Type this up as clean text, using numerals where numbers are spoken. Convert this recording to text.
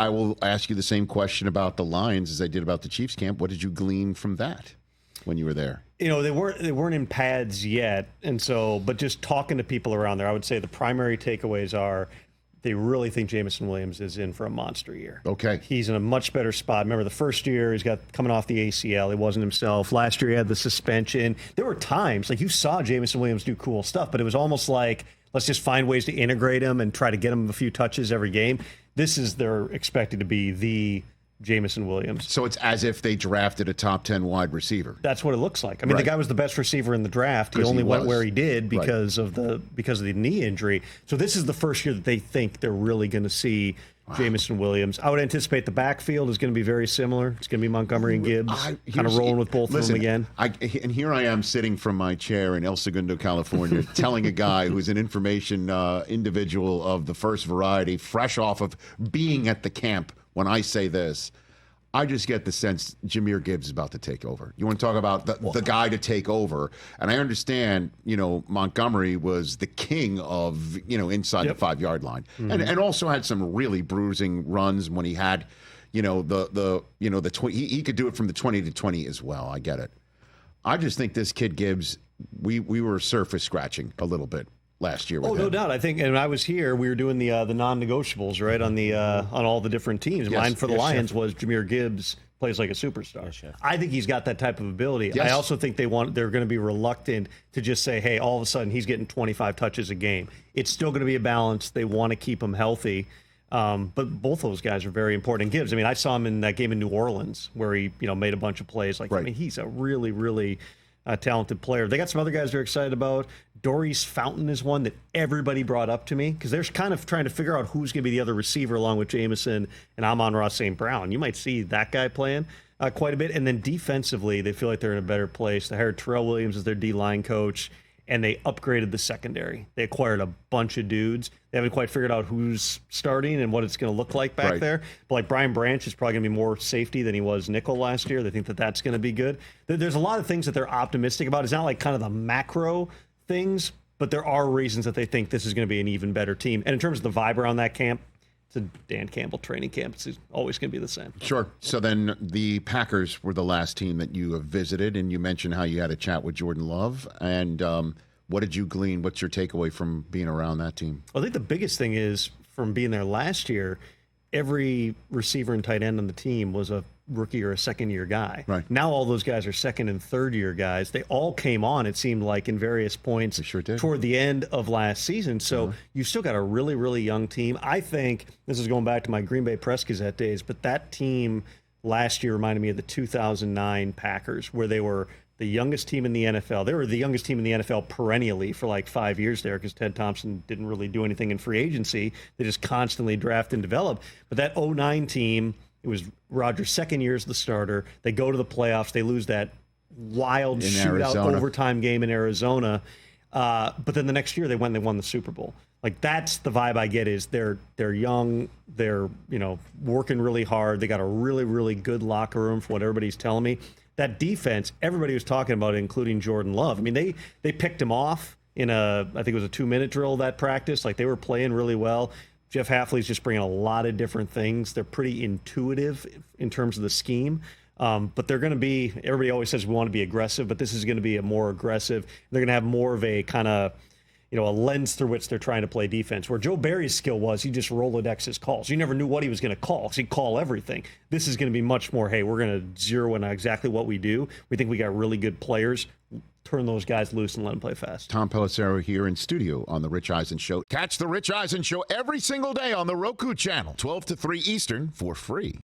I will ask you the same question about the Lions as I did about the Chiefs camp. What did you glean from that when you were there? They weren't in pads yet, and so, but just talking to people around there, I would say the primary takeaways are they really think Jameson Williams is in for a monster year. Okay. He's in a much better spot. Remember, the first year he's got coming off the ACL. He wasn't himself. Last year he had the suspension. There were times, like you saw Jameson Williams do cool stuff, but it was almost like, let's just find ways to integrate him and try to get him a few touches every game. They're expected to be the Jameson Williams. So it's as if they drafted a top 10 wide receiver. That's what it looks like. I mean, right. The guy was the best receiver in the draft. He only went where he did because right. of the knee injury. So this is the first year that they think they're really going to see Jameson Williams. I would anticipate the backfield is going to be very similar. It's going to be Montgomery and Gibbs, kind of rolling with both of them again. And here I am sitting from my chair in El Segundo, California, telling a guy who's an information individual of the first variety, fresh off of being at the camp, when I say this, I just get the sense Jahmyr Gibbs is about to take over. You want to talk about the guy to take over. And I understand, Montgomery was the king of, inside the 5-yard line. Mm-hmm. And also had some really bruising runs when he had, he could do it from the 20 to 20 as well. I get it. I just think this kid Gibbs, we were surface scratching a little bit last year with him. No doubt. I think, and when I was here, we were doing the non-negotiables, right, on all the different teams. Yes, mine for the Lions chef. was Jahmyr Gibbs plays like a superstar. Yes, I think he's got that type of ability. Yes. I also think they're going to be reluctant to just say, hey, all of a sudden he's getting 25 touches a game. It's still going to be a balance. They want to keep him healthy. But both those guys are very important. And Gibbs, I saw him in that game in New Orleans where he, made a bunch of plays. Right. He's a really, really talented player. They got some other guys they're excited about. Doris Fountain is one that everybody brought up to me because they're kind of trying to figure out who's going to be the other receiver along with Jameson and Amon-Ra St. Brown. You might see that guy playing quite a bit. And then defensively, they feel like they're in a better place. They hired Terrell Williams as their D-line coach, and they upgraded the secondary. They acquired a bunch of dudes. They haven't quite figured out who's starting and what it's going to look like back there. But like Brian Branch is probably going to be more safety than he was nickel last year. They think that that's going to be good. There's a lot of things that they're optimistic about. It's not like kind of the macro things, but there are reasons that they think this is going to be an even better team. And in terms of the vibe around that camp, it's a Dan Campbell training camp. It's always going to be the same. Sure. So then the Packers were the last team that you have visited, and you mentioned how you had a chat with Jordan Love. And what did you glean? What's your takeaway from being around that team? I think the biggest thing is from being there last year, every receiver and tight end on the team was a rookie or a second-year guy. Right. Now all those guys are second- and third-year guys. They all came on, it seemed like, in various points toward the end of last season. So you've still got a really, really young team. I think, this is going back to my Green Bay Press-Gazette days, but that team last year reminded me of the 2009 Packers, where they were the youngest team in the NFL. They were the youngest team in the NFL perennially for like 5 years there because Ted Thompson didn't really do anything in free agency. They just constantly draft and develop. But that 2009 team, it was Rodgers' second year as the starter. They go to the playoffs. They lose that wild shootout overtime game in Arizona. But then the next year they won the Super Bowl. Like that's the vibe I get is they're young, they're working really hard. They got a really, really good locker room for what everybody's telling me. That defense, everybody was talking about it, including Jordan Love. I mean, they picked him off in I think it was a 2-minute drill that practice. Like they were playing really well. Jeff Hafley's just bringing a lot of different things. They're pretty intuitive in terms of the scheme. But they're going to be, everybody always says we want to be aggressive, but this is going to be a more aggressive. They're going to have more of a kind of, a lens through which they're trying to play defense. Where Joe Barry's skill was, he just Rolodex his calls. You never knew what he was going to call because he'd call everything. This is going to be much more, hey, we're going to zero in on exactly what we do. We think we got really good players. Turn those guys loose and let them play fast. Tom Pelissero here in studio on The Rich Eisen Show. Catch The Rich Eisen Show every single day on the Roku channel, 12 to 3 Eastern, for free.